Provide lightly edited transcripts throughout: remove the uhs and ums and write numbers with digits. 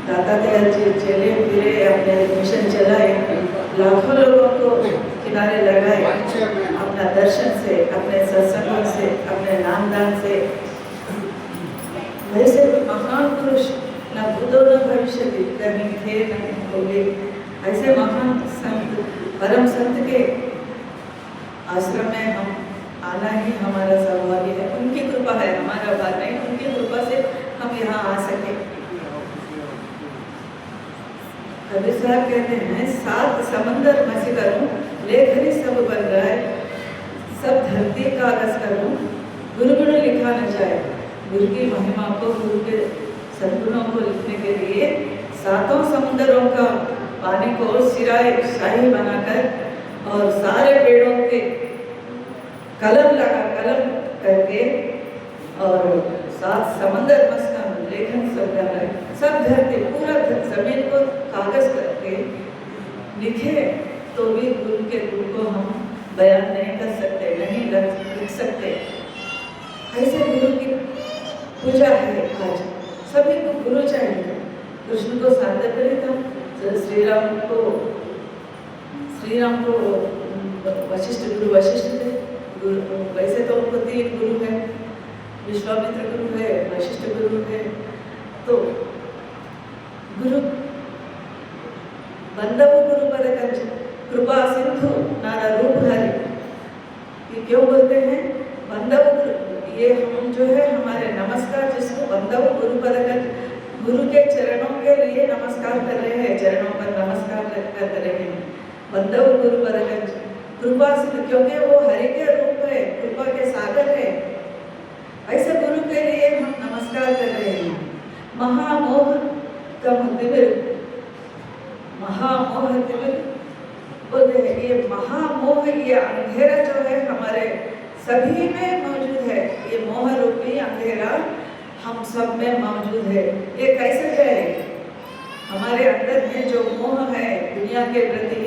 दाता दयाल जी चले फिरे, अपने मिशन चलाए, लाखों लोगों को किनारे लगाए अपना दर्शन से, अपने सत्संगों से, अपने नामदान से। वैसे महान पुरुष न भूतो न भविष्य कहीं थे न होंगे। ऐसे महान संत, परम संत के आश्रम में हम आना ही हमारा सौभाग्य है। उनकी कृपा है, हमारा भाग नहीं। उनकी कृपा से हम यहाँ आ सके। कबीर साहब कहते हैं, 7 समंदर मसी करूं, लेखनी सब बन जाए, सब धरती कागज करूं, गुरु गुण लिखा न जाए। गुरु की महिमा को, गुरु के सद्गुणों को लिखने के लिए 7 समुद्रों का पानी को सिराए शाही बनाकर और सारे पेड़ों के कलम करके और 7 समंदर मस्का लेखन सब कर रहे, सब धरती पूरा जमीन को कागज करके लिखे तो भी गुरु के गुण को हम बयान नहीं कर सकते, नहीं लिख सकते। ऐसे गुरु की पूजा है आज। सभी को गुरु चाहिए। कृष्ण को साध्य करे तो श्री राम को वशिष्ठ गुरु वशिष्ठ थे। वैसे तो उनको 3 गुरु है, विश्वामित्र गुरु है, वशिष्ठ गुरु है। तो गुरु बंदव गुरु पर कृपा सिंधु नारा रूप हरे, ये क्यों बोलते हैं? बंदव गुरु, ये हम जो है हमारे नमस्कार जिसको बंदव गुरु पर गुरु के चरणों के लिए नमस्कार कर रहे हैं, चरणों पर नमस्कार कर रहे हैं। बंदव गुरु पर कृपा सिंधु, क्योंकि वो हरि के रूप है, कृपा के सागर है। ऐसे गुरु के लिए हम नमस्कार कर रहे हैं। महामोह कम दिविर, महामोह दिविर बोलते हैं। ये महामोह, ये अंधेरा जो है हमारे सभी में मौजूद है। ये मोह रूपी अंधेरा हम सब में मौजूद है। ये कैसे जाए? हमारे अंदर में जो मोह है दुनिया के प्रति,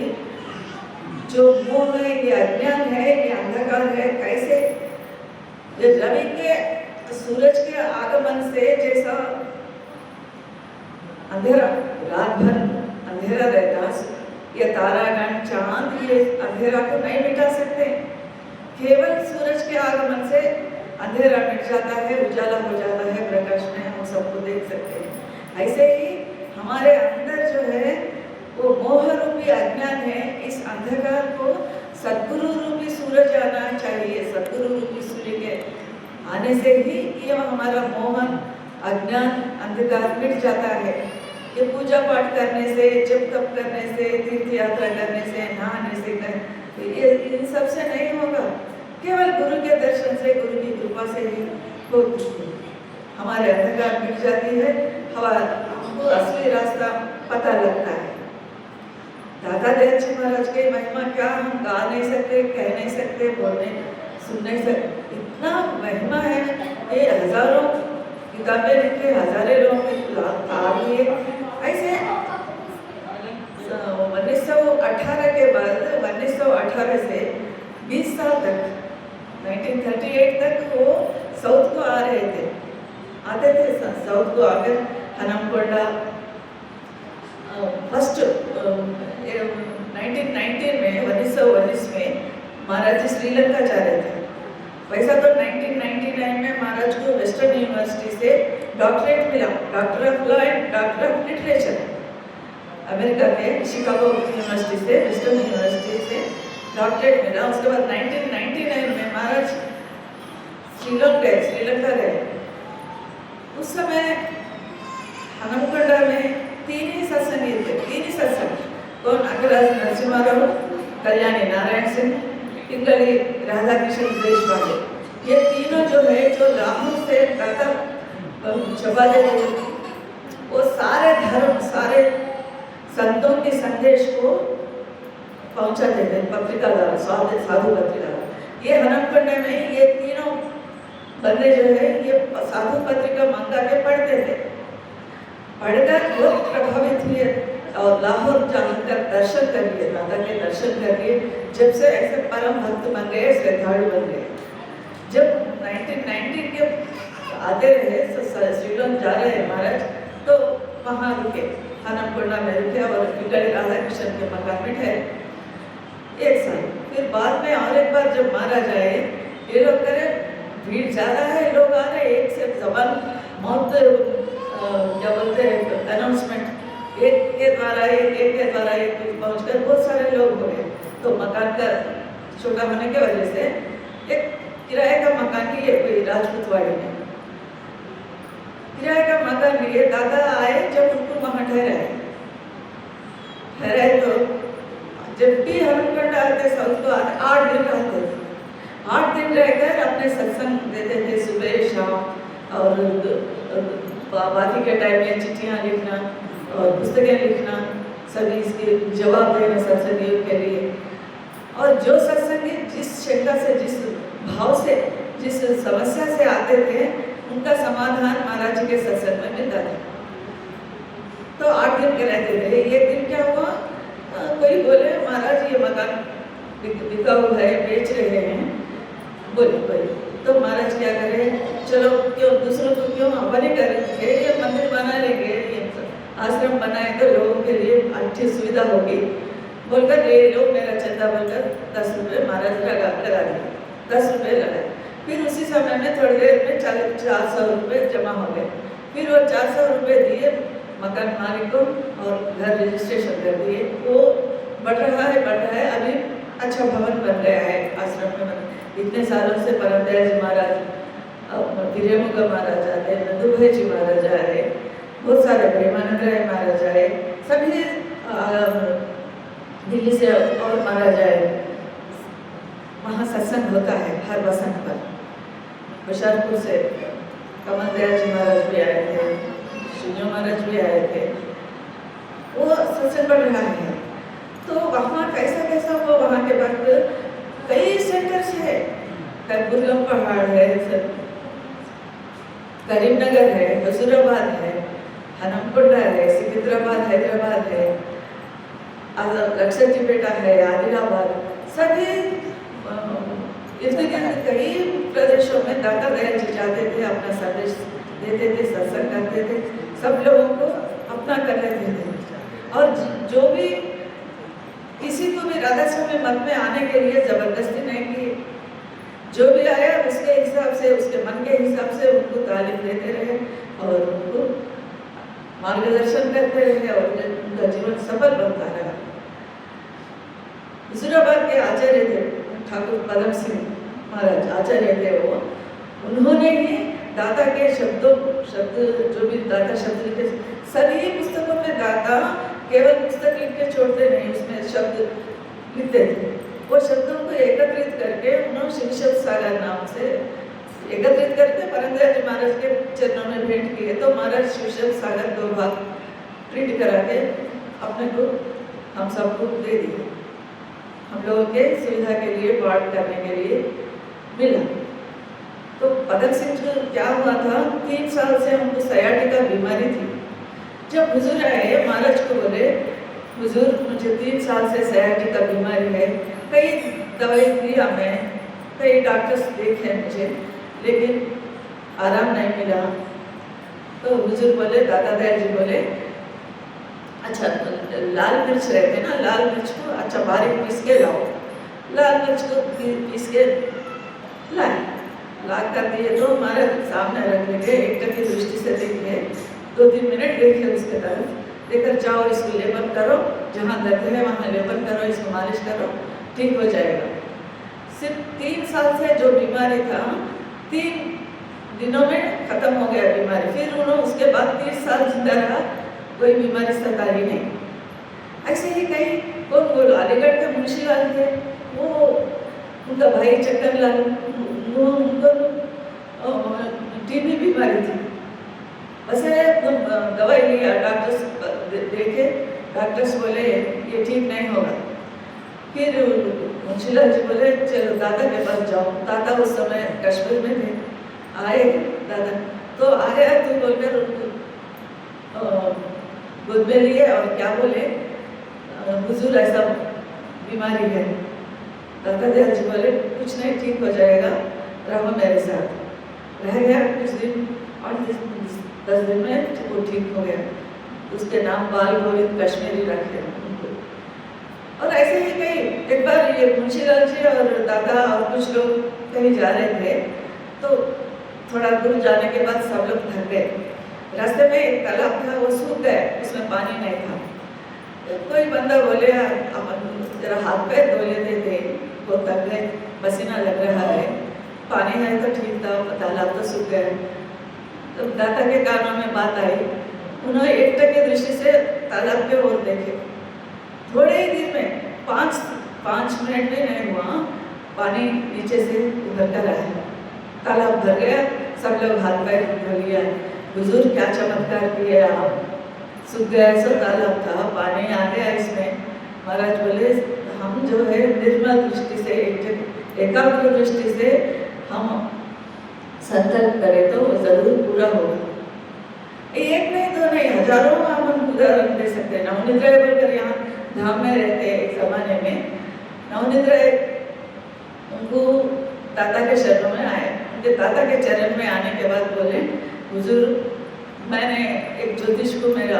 जो मोह है, ये अज्ञान है, ये अंधकार है। कैसे? रवि के, सूरज के आगमन से जैसा अंधेरा, रात भर अंधेरा रहता, ये तारागण चांद ये अंधेरा को नहीं मिटा सकते। केवल सूरज के आगमन से अंधेरा मिट जाता है, उजाला हो जाता है, प्रकाश में हम सबको देख सकते हैं। ऐसे ही हमारे अंदर जो है वो मोह रूपी अज्ञान है। इस अंधकार को सद्गुरु रूपी सूरज आना चाहिए। सद्गुरु रूपी सूर्य के आने से ही ये हमारा मोह अज्ञान अंधकार मिट जाता है। ये पूजा पाठ करने से, जप तप करने से, तीर्थ यात्रा करने से, नहाने से, ये इन सब से नहीं होगा। केवल गुरु के दर्शन से, गुरु की कृपा से ही हमारे अंधकार मिट जाती है। हमको असली रास्ता पता लगता है। दाता दयाल जी महाराज की महिमा क्या हम गा नहीं सकते, कह नहीं सकते, सुन नहीं सकते। इतना महिमा है। ये हजारों किताबें लिखे, हजारों लोगों के लाभ लिए। ऐसे 1918 के बाद 1918 से 20 साल तक 1938 तक वो साउथ को आ रहे थे, आते थे साउथ को आकर हनमकोंडा। फर्स्ट 1919 में 1919 में महाराज जी श्रीलंका जा रहे थे। वैसा तो 1999 में महाराज को वेस्टर्न यूनिवर्सिटी से डॉक्टरेट मिला, doctor of law and doctor of literature. America में शिकागो यूनिवर्सिटी से, वेस्टर्न यूनिवर्सिटी से डॉक्टरेट मिला। उसके बाद 1999 में महाराज श्रीलंका गए। उस समय हनमकोंडा में 3 ही सत्संगी थे, 3 ही सत्संग। कौन? अग्रराज नरसिम्हा राव, कल्याणी नारायण सिंह, पिंगली राधा कृष्ण देशपांडे। ये तीनों जो है, जो लाहौर से छपा दे, वो सारे धर्म, सारे संतों के संदेश को पहुंचाते थे पत्रिका द्वारा, साधु पत्रिका। ये हनमकोंडा में ये तीनों बंदे जो है ये साधु पत्रिका मंगा के पढ़ते थे। पढ़कर बहुत प्रभावित हुए और लाहौर जाकर दर्शन कर लिए, दादा के दर्शन कर लिए। जब से ऐसे परम भक्त बन गए, श्रद्धालु बन गए। जब 1990 के आते रहे, श्रीलंका जा रहे हैं महाराज, तो वहाँ रुके, हनमकोंडा में रुके और पिंगली राधा कृष्ण के मकान में ठहरे 1 साल। फिर बाद में और एक बार जब मारा जाए, ये लोग करें भीड़ ज़्यादा है, लोग आ रहे, एक से जबान मौत क्या बोलते हैं अनाउंसमेंट, एक के द्वारा एक पहुँचकर बहुत सारे लोग हो गए। तो मकान का छोटा होने की वजह से एक किराए का मकान लिए कोई राजपूतवाड़ी में, किराए का मकान लिए दादा आए। जब उनको वहाँ ठहराए तो जब भी हनुमकोंड आते साउथ को 8 दिन रहते थे। 8 दिन रहकर अपने सत्संग देते थे सुबह शाम, और बाकी के टाइम में चिट्ठियाँ लिखना और पुस्तकें लिखना, सभी इसके जवाब देना सत्संगियों के लिए। और जो सत्संगी जिस शंका से, जिस भाव से, जिस समस्या से आते थे, उनका समाधान महाराज जी के सत्संग में मिलता था। तो 8 दिन के रहते थे। एक दिन क्या हुआ, कोई बोले महाराज ये मकान बिका हुआ है, बेच रहे हैं, बोले। तो महाराज क्या करें, चलो क्यों दूसरों को क्यों अपने करेंगे, ये मंदिर बना लेंगे, ये आश्रम बनाए तो लोगों के लिए अच्छी सुविधा होगी बोलकर ये लोग मेरा चंदा बोलकर 10 रुपये महाराज लगा दिए, 10 रुपये लगाए। फिर उसी समय में थोड़ी देर में 400 रुपये जमा हो गए। फिर वो 400 रुपये दिए मकान मालिक को और घर रजिस्ट्रेशन कर दिए। वो बढ़ रहा है, अभी अच्छा भवन बन गया है आश्रम में। इतने सालों से परम दयाल जी महाराज, वीरेमुख महाराज आए, नंदुभाई जी महाराज आए, बहुत सारे प्रेमानंद राय महाराज आए, सभी दिल्ली से और महाराज आए। वहाँ सत्संग होता है हर वसंत पर। होशियारपुर से कमल दयाल जी महाराज भी आए थे, शून्य महाराज भी आए थे। वो सत्संग बढ़ रहा है। तो वहाँ कैसा हुआ, वहाँ के बाद कई सेंटर्स है, बुर्लम पहाड़ है, करीमनगर है, हजूराबाद है, हनमकोंडा है, सिकंदराबाद हैदराबाद है, लक्षद्वीपेटा है, आदिलाबाद, सभी इर्द-गिर्द कई प्रदेशों में दादा दयाल जी जाते थे, अपना संदेश देते थे, सत्संग करते थे, सब लोगों को अपना कर लेते थे। और जो भी किसी को भी राधा स्वामी मत में आने के लिए जबरदस्ती नहीं की, जो भी आया उसके हिसाब से, उसके मन के हिसाब से उनको तालीम देते रहे और उनको मार्गदर्शन करते रहे और उनका जीवन सफल बनता रहा। हजूराबाद के आचार्य थे ठाकुर पदम सिंह महाराज, आचार्य थे वो। उन्होंने ही दादा के शब्द जो भी दादा शब्द लिखे, सभी पुस्तकों में दादा केवल पुस्तक लिख के छोड़ते नहीं, उसमें शब्द लिखते थे। वो शब्दों को एकत्रित करके उन्होंने शिव शब्द सागर नाम से एकत्रित करके परम दयाल जी महाराज के चरणों में भेंट किए। तो महाराज शिव शब्द सागर 2 भाग प्रिंट करा के अपने को हम सबको दे दिए, हम लोगों के सुविधा के लिए, पाठ करने के लिए मिला। तो पदम सिंह को क्या हुआ था, 3 साल से हमको सयाटिका बीमारी थी। जब हुजूर आए, महाराज को बोले हुजूर मुझे 3 साल से सयाटिका बीमारी है, कई दवाई दी हमें, कई डॉक्टर्स देखे मुझे, लेकिन आराम नहीं मिला। तो हुजूर बोले, दादा दयाल जी बोले, अच्छा लाल मिर्च रहते ना, लाल मिर्च को अच्छा बारीक पीस के लाओ। लाल मिर्च को पीस के लाए, ला कर दिए तो हमारे सामने रख लेके एक की दृष्टि से देखिए, 2-3 मिनट देखिए उसके तरफ, लेकर जाओ, इसको लेपन करो, जहाँ दर्द है वहाँ लेपन करो, इसको मालिश करो, ठीक हो जाएगा। सिर्फ 3 साल से जो बीमारी था, 3 दिनों में खत्म हो गया बीमारी। फिर उन्होंने उसके बाद 30 साल जिंदा रहा, कोई बीमारी सताई नहीं। ऐसे ही कई कौन बोलो, अलीगढ़ के मुंशी लाल थे, वो उनका भाई चक्कर लाल, उनको टीबी बीमारी थी। वैसे दवाई लिया, डॉक्टर्स देखे, डॉक्टर्स बोले ये ठीक नहीं होगा। फिर मुंशीलाल जी बोले चलो दादा के पास जाओ। दादा उस समय कश्मीर में थे, आए दादा, तो आया तो बोलकर उनको गोद में लिए और क्या बोले, हुजूर ऐसा बीमारी है। दादा दयाल जी बोले कुछ नहीं, ठीक हो जाएगा, रहो मेरे साथ। रह गया कुछ दिन और 10 दिन में वो ठीक हो गया। उसके नाम बाल गोविंद कश्मीरी रखे उनको। और ऐसे ही कई, एक बार ये मुंशीलाल जी और दादा और कुछ लोग कहीं जा रहे थे, तो थोड़ा दूर जाने के बाद सब लोग थक गए। रास्ते में एक तालाब था, वो सूख गया, उसमें पानी नहीं था। कोई बंदा बोले अपन जरा हाथ पैर धो लेते थे, वो थक गए, पसीना लग रहा है, पानी है तो ठीक था, तालाब तो सूख गया। तो दादा के कानों में बात आई, उन्होंने एकटक की दृष्टि से तालाब पे ओर देखे। थोड़े ही देर में 5 मिनट भी नहीं हुआ, पानी नीचे से उभर कर आया, तालाब भर गया। सब लोग हाथ पैर धो लिया। हुजूर क्या चमत्कार किए आप, सूख गया सो तालाब था, पानी आ गया इसमें। महाराज बोले हम जो है निर्मल दृष्टि से, एकाग्र दृष्टि से हम संकल्प करें तो जरूर पूरा होगा। एक नहीं दो नहीं, हजारों हम उदाहरण दे सकते हैं। नवनिद्रा बोलकर यहाँ धाम में रहते एक जमाने में, नवनिद्रा उनको दादा के शरण में आए। उनके दादा के चरण में आने के बाद बोले हुजूर, मैंने एक ज्योतिष को मेरा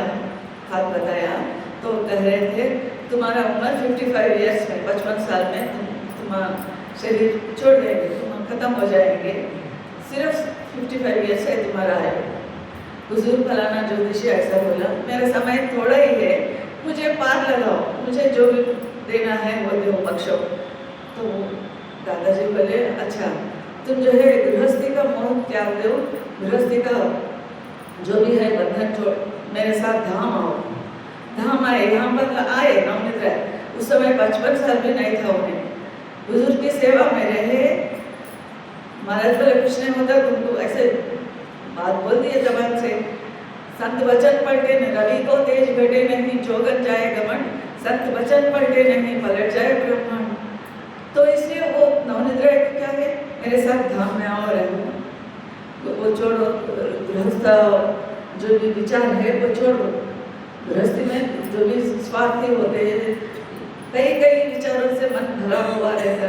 हाथ बताया, तो कह रहे थे तुम्हारा उम्र 55 ईयर्स में, 55 साल में तुम्हारा शरीर छोड़ देंगे, तुम खत्म हो जाएंगे, सिर्फ 55 ईयर्स है तुम्हारा है। हुजूर फलाना ज्योतिषी ऐसा बोला, मेरा समय थोड़ा ही है, मुझे पार लगाओ, मुझे जो भी देना है वो दो, बख्शो। तो दादाजी बोले अच्छा तुम जो है गृहस्थी का मोह त्याग दो, गृहस्थी का जो भी है बंधन छोड़, मेरे साथ धाम आओ। धाम आए, यहाँ पर आए नवनिद्रा। उस समय 55 साल भी नहीं था उन्हें। हुजूर की सेवा में रहे। महाराज बोले कुछ नहीं होता, तुमको ऐसे बात बोल दिए जबान से। संत वचन पलटे न रवि को तेज घटे नहीं, जोगन जाए घमंड, संत वचन पलटे नहीं पलट जाए ब्रह्मांड। तो इसलिए वो नवनिद्रा को क्या है, मेरे साथ धाम में आओ रहो, वो छोड़ो, गृहस्थ जो भी विचार है वो छोड़ो। गृहस्थी में जो भी स्वार्थी होते हैं, कई विचारों से मन भरा हुआ रहता,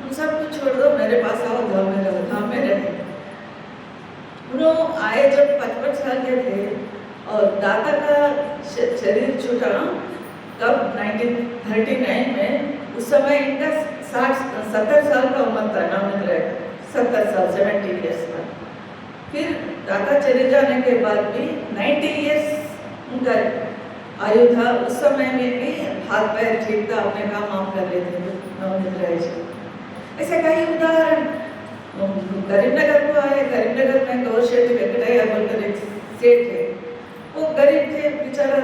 उन सबको छोड़ दो, मेरे पास आओ, धाम में रहो, धाम में रहे। उन्होंने आए जब 55 साल के थे और दादा का शरीर छूटा कब 1939 में। उस समय इनका 70 साल का उम्र था, नवनिद्रा 70 साल, 70 ईयर्स का। फिर दादा चले जाने के बाद भी 90 ईयर्स उनका आयु था। उस समय में भी हाथ पैर ठीक था, अपने काम आप कर लेते थे नवनिद्रा जी। ऐसे कई उदाहरण। करीमनगर को आए, करीमनगर में गौर शेठ वेंकटैया बोलकर एक सेठ है, वो गरीब थे बेचारा,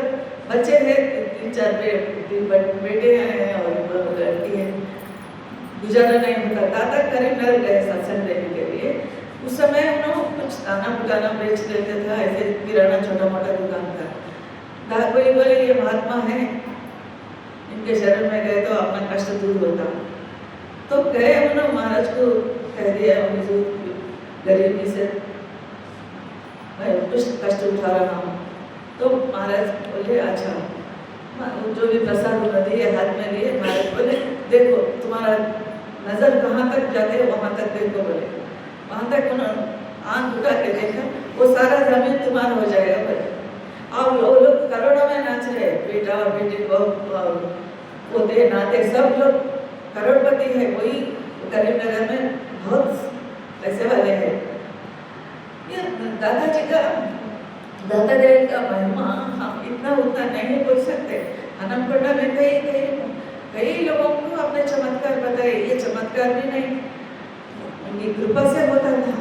बच्चे हैं 3-4 बेटे हैं और लड़की है, गुजारा नहीं होता। दादा करीमनगर गए सत्संग देने के लिए। उस समय उन्होंने कुछ दाना पुटाना बेच लेते थे, ऐसे किराना छोटा मोटा दुकान था। कोई बोले ये महात्मा है, इनके शरण में गए तो अपना कष्ट दूर होता। तो गए, उन्होंने महाराज को कह दिया हुजूर गरीबी से मैं कुछ कष्ट उठा रहा हूँ। तो महाराज बोले अच्छा, जो भी प्रसाद उन्होंने दिए हाथ में लिए, महाराज बोले देखो तुम्हारा नजर कहाँ तक जाते वहाँ तक देखो। बोले वहाँ तक उन्होंने आंख उठा के देखा, वो सारा जमीन तुम्हारा हो जाएगा। बोले अब लोग करोड़ों में नाच रहे, बेटा बेटी पोते नाते सब लोग करोड़पति है। वही करीमनगर में बहुत पैसे वाले हैं। ये दादाजी का, दादाजी का महिमा हम इतना उतना नहीं बोल सकते। अन्नपूर्णा में कई लोगों को अपने चमत्कार बताए। ये चमत्कार भी नहीं, उनकी कृपा से होता था।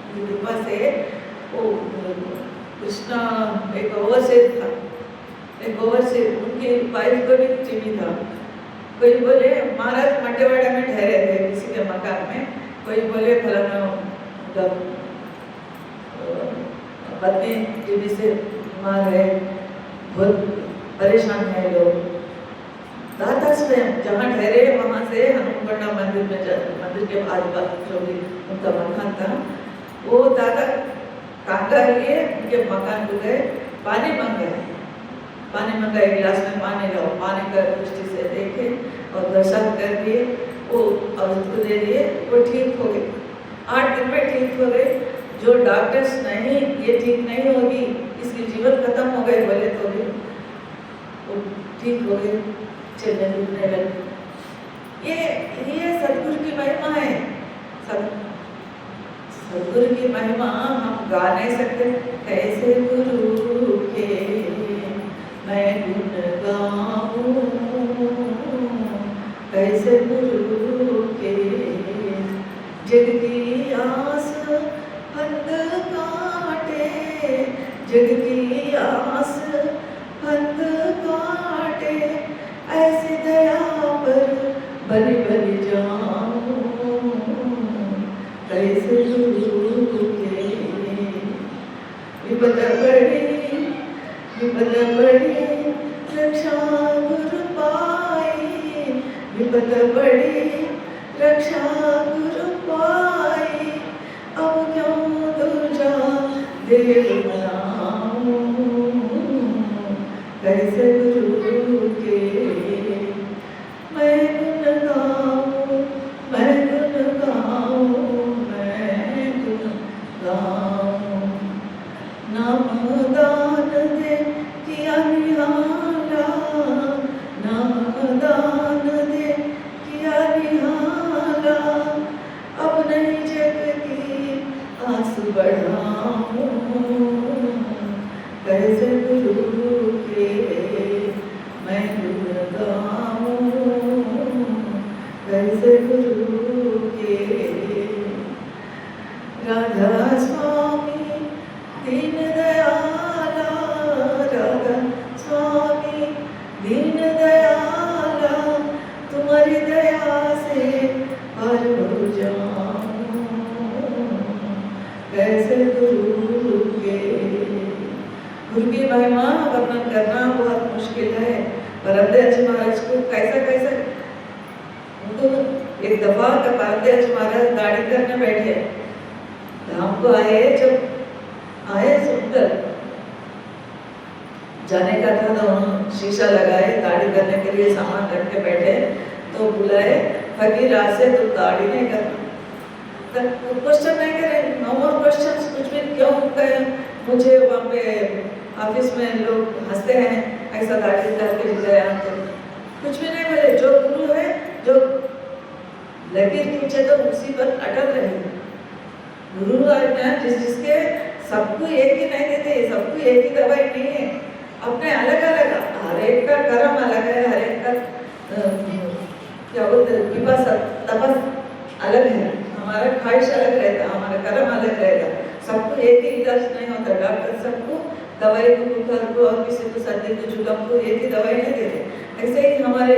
उनकी कृपा से वो कृष्णा एक ओवरसेयर था, एक ओवरसेयर, उनकी वाइफ को भी टीवी था। कोई बोले महाराज मटेवाड़ा में ठहरे थे किसी के मकान में, कोई बोले फलाना पत्नी टीवी से बीमार है, बहुत परेशान है लोग। दादा स्वयं जहाँ ठहरे वहाँ से हनुमगढ़ मंदिर में, मंदिर के आसपास जो भी उनका मकान था, वो दादा कांगा लिए उनके मकान को गए, पानी मांगे, पानी मंगा, एक गिलास में पानी लाओ, पानी का दृष्टि से देखे और दर्शन कर दिए, वो उसको दे दिए, वो ठीक हो गए। 8 दिन में ठीक हो गए। जो डॉक्टर्स नहीं ये ठीक नहीं होगी, इसकी जीवन खत्म हो गए बोले तो ठीक हो गए, चलने फिरने लगे। ये सदगुरु की महिमा है। सदगुरु की महिमा हम गा नहीं सकते। कैसे गुरु के मैं गुण गाऊं, कैसे गुरु के जग की आस फंद काटे, जग की आस फंद काटे, ऐसी दया पर बलि बलि जाऊं, कैसे गुरु के विपद बड़ी रक्षा गुरु पाई, विपद बड़ी रक्षा गुरु पाई, अब क्यों दूजा देव बनाऊं, कैसे गुरु के मैं गुण गाऊं, मैं गुण गाऊं, मैं गुण गाऊं। नाम दान दे किया निहारा, नाम दान दे किया निहारा, अब नहीं जग की आस बढ़ाऊं, कैसे गुरु के मैं गुण गाऊं, कैसे गुरु के। राधा स्वामी दीन दयाला, राधा स्वामी दीन दयाला, तुम्हारी दया से पार हो जाऊं, कैसे गुरु के। गुरु की महिमा वर्णन करना बहुत मुश्किल है। परमदयाल जी महाराज को कैसा उनको एक दफा परमदयाल जी महाराज गाड़ी करने बैठे, धाम को आए। जब आए सुंदर जाने का था तो शीशा लगाए, गाड़ी करने के लिए सामान रख के बैठे, तो बुलाए फकीर आज से तुम गाड़ी नहीं करना। क्वेश्चन नहीं करे, नो मोर क्वेश्चंस, कुछ भी क्यों कहे। मुझे वहाँ पे ऑफिस में लोग हंसते हैं, ऐसा गाड़ी करके गया, तो कुछ भी नहीं बोले। जो गुरु है, जो लकीर खींचे तो उसी पर अटल रहे। गुरु आज्ञा जिसके सबको एक ही नहीं देते, सबको एक ही दवाई नहीं है, अपने अलग अलग, हर एक का कर्म अलग है, हर एक का क्या बोलते विपास तपस अलग है, हमारा ख्वाहिश अलग रहता, हमारा कर्म अलग रहता, सबको एक ही इलाज नहीं होता। डॉक्टर सबको दवाई को बुखार को और किसी को सर्दी को जुकाम को एक ही दवाई नहीं देते। ऐसे ही हमारे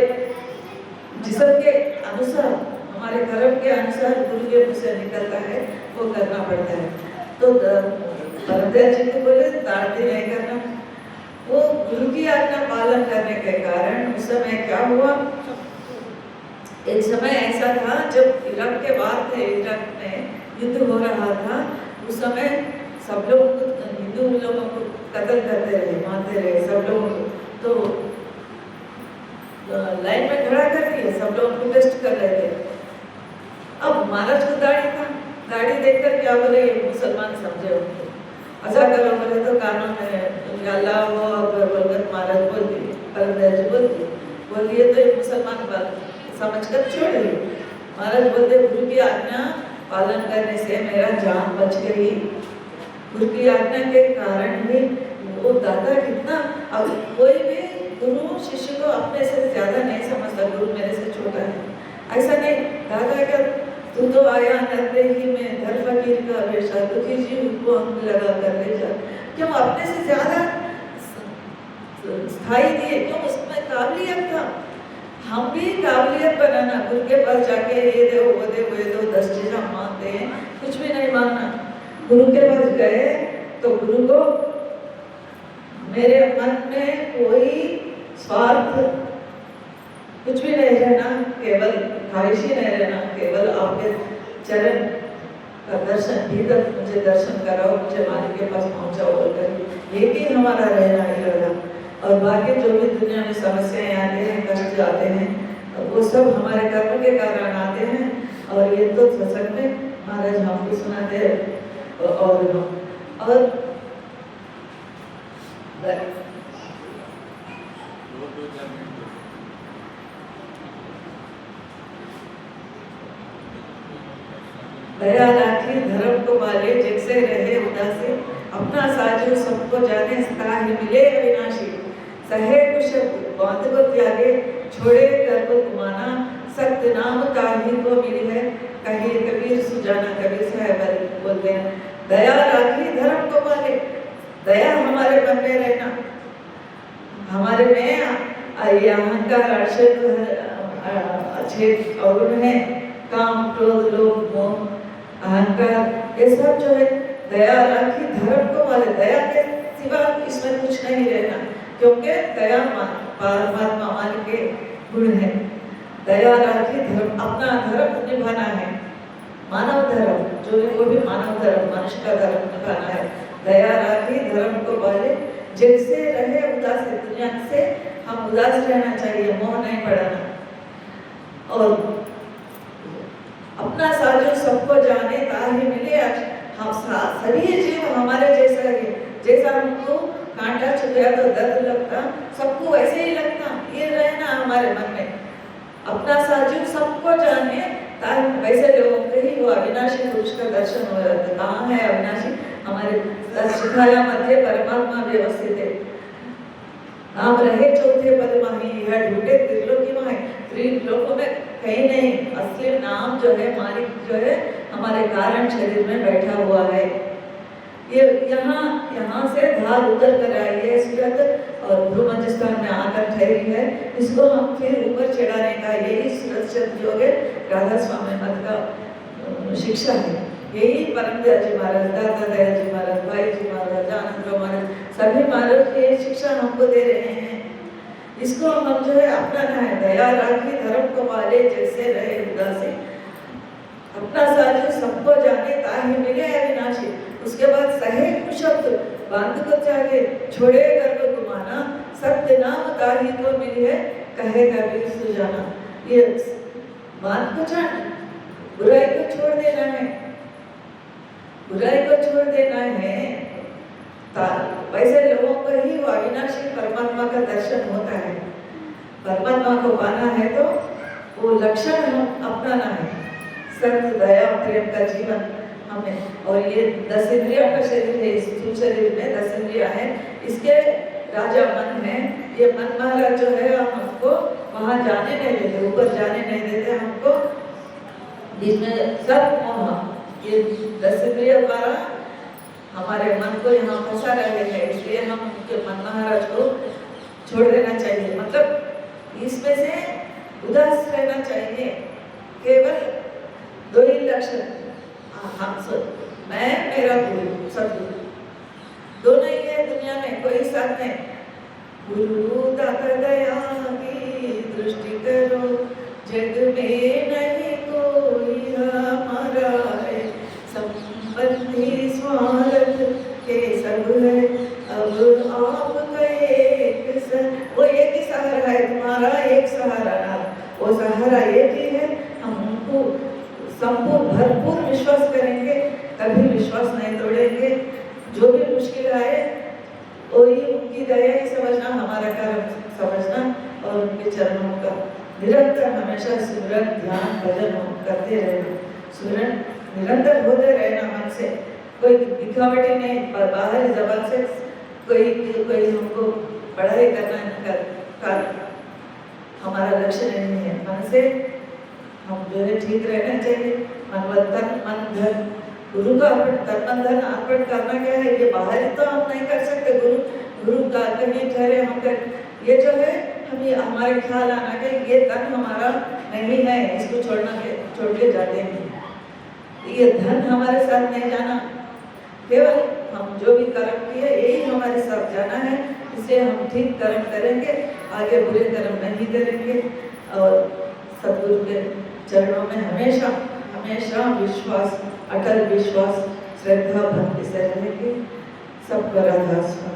जिस्म के अनुसार, हमारे कर्म के अनुसार गुरु के मुँह से निकलता है, वो करना पड़ता है। तो परमदयाल जी को बोले दाढ़ी नहीं करना। वो गुरु की आज्ञा पालन करने के कारण उस समय क्या हुआ, एक समय ऐसा था जब इराक के बाद थे, इराक में युद्ध हो रहा था। उस समय सब लोग हिंदू लोगों को कत्ल करते रहे, मारते रहे सब लोगों को। तो लाइन में खड़ा कर दिया, सब लोग प्रोटेस्ट कर रहे थे। अब महाराज को दाढ़ी था, दाढ़ी देखकर क्या बोले, ये मुसलमान समझे उनको, ऐसा करो बोले तो कानून है, अल्लाह वो बोलकर महाराज बोल दिए, परमदयाल जी बोल दिए तो ये मुसलमान बात समझकर छोड़ दिए। महाराज बोलते गुरु की आज्ञा पालन करने से मेरा जान बच गई। गुरु की आज्ञा के कारण ही वो दादा कितना, अब कोई भी गुरु शिष्य को अपने से ज्यादा नहीं समझता, गुरु मेरे से छोटा है, ऐसा नहीं। दादा का तू तो आया नन्हे ही में घर फकीर का वेशा, दुखी जीव को अंग लगा कर ले जा, क्यों अपने से ज्यादा स्थाई दिए, क्यों उसमें काबिलियत था। हम भी काबिलियत बनाना, गुरु के पास जाके ये दो वो दे वो दो 10 चीज हम मांगते हैं, कुछ भी नहीं मांगना। गुरु के पास गए तो गुरु को मेरे मन में कोई स्वार्थ कुछ भी नहीं रहना, केवल ख्वाहिशी नहीं रहना, केवल आपके चरण का दर्शन, भीतर मुझे दर्शन कराओ, मुझे मालिक के पास पहुंचाओ बोलकर एक ही हमारा रहना इरादा। और बाकी जो भी दुनिया में समस्याएं आते हैं, कष्ट आते हैं, वो सब हमारे कर्म के कारण आते हैं। और ये तो सत्संग में महाराज हमको सुनाते हैं। और दया राखी धर्म को पाले, जैसे रहे उदासी, अपना साजू सबको जाने, ताहि मिले अविनाशी। सहे कुश बांध को त्यागे, छोड़े कर को गुमाना, सत्य नाम ताहि को मिली है, कहे कबीर सुजाना। कबीर साहब बोलते हैं दया राखी धर्म को पाले, दया हमारे मन में रहना, हमारे में अहंकार अच्छे अवगुण है, काम क्रोध लोभ मोह अहंकार, ये सब जो है दया राखी धर्म को पाले। दया के सिवा इसमें कुछ नहीं रहना, क्योंकि दया परमात्मा मान के गुण है। दया राखी धर्म, अपना धर्म निभाना है, मानव धर्म जो है वो भी मानव धर्म, मनुष्य का धर्म निभाना है। दया राखी धर्म को पाले, जैसे रहे उदास, दुनिया से हम उदास रहना चाहिए, मोह नहीं बढ़ाना। और अपना साजो सबको जाने, ताहि मिले हम सभी जीव हमारे जैसा है, जैसा हमको कांटा चुभा तो दर्द लगता, सबको वैसे ही लगता, ये रहना हमारे मन में। अपना साजू सबको जाने, ताकि वैसे लोगों के ही वो अविनाशी पुरुष का दर्शन हो जाता है। कहाँ है अविनाशी? हमारे शिखाया मध्य परमात्मा व्यवस्थित है। नाम रहे चौथे पद माही, यह ढूंढे त्रिलोकी माही। त्रिलोकों में कहीं नहीं, असली नाम जो है, मालिक जो है हमारे कारण शरीर में बैठा हुआ है। ये यहाँ से धार उतर कर आई है सूरत और भ्रूमध्यस्थान में आकर ठहरी है। इसको हम फिर ऊपर चढ़ाने का यही सूरत शब्द योग है, राधा स्वामी मत का शिक्षा है। यही परम दया जी महाराज, दाता दया जी महाराज, भाई जी महाराज, आनंद महाराज, सभी महाराज ये शिक्षा हमको दे रहे हैं। इसको हम जो है अपनाना है। दया राखी धर्म को पाले, जैसे रहे उदासी, अपना साजू सबको जाने, ताहि मिले अविनाशी। उसके बाद सहे कुशब्द बांध को त्यागे, छोड़े कर को गुमाना, सत्य नाम ताहि को मिली है, कहे कबीर सुजाना। ये बांध को जान, बुराई को छोड़ देना है, बुराई को छोड़ देना है। वैसे लोगों को ही वो अविनाशी परमात्मा का दर्शन होता है। परमात्मा को पाना है तो वो लक्षण हम अपनाना है, सत्य दया प्रेम का जीवन हमें। और ये 10 इंद्रियों का शरीर है, इस स्थूल शरीर में 10 इंद्रियां हैं, इसके राजा मन है। ये मन महाराज जो है हमको वहां जाने नहीं देते, ऊपर जाने नहीं देते हमको, जिसमें सब मोह ये 10 इंद्रियों द्वारा हमारे मन को यहाँ फंसा रहे हैं। इसलिए हम उनके मन महाराज को छोड़ देना चाहिए, मतलब इसमें से उदास रहना चाहिए। केवल 2 ही लक्षण, हम सब, मैं मेरा गुरु, सदगुरु, दोनों ही है दुनिया में, कोई साथ नहीं। गुरु दाता दया की दृष्टि करो, जग में नहीं कोई हमारा है, संबंधी स्वार्थ के सब है, अब आपका एक वो एक ही सहारा है, तुम्हारा एक सहारा ना, वो सहारा एक ही है। हम उनको संपूर्ण भरपूर विश्वास करेंगे, कभी विश्वास नहीं तोड़ेंगे। जो भी मुश्किल आए वही उनकी दया ही समझना, हमारा कर्म समझना, और उनके चरणों का निरंतर हमेशा सुमिरन ध्यान भजन करते रहना, सुमिरन निरंतर होते रहना मन से। कोई दिखावटी नहीं, बाहरी जबान से कोई हमको पढ़ाई करना कर हमारा लक्ष्य नहीं है। मन से हम जो है ठीक रहना चाहिए। मन धन गुरु का तन मन धन अर्पण करना क्या है, ये बाहरी तो हम नहीं कर सकते। गुरु का कहीं ठहरे हम कर, ये जो है हमें हमारे ख्याल आना कि ये तन हमारा नहीं है, इसको छोड़ के जाते हैं। ये धन हमारे साथ नहीं जाना, केवल हम जो भी कर्म किए यही हमारे साथ जाना है। इसलिए हम ठीक कर्म करेंगे, आगे बुरे कर्म नहीं करेंगे, और सद्गुरु के चरणों में हमेशा हमेशा विश्वास, अटल विश्वास, श्रद्धा भक्ति से रहेंगे। सबका राधा स्वामी।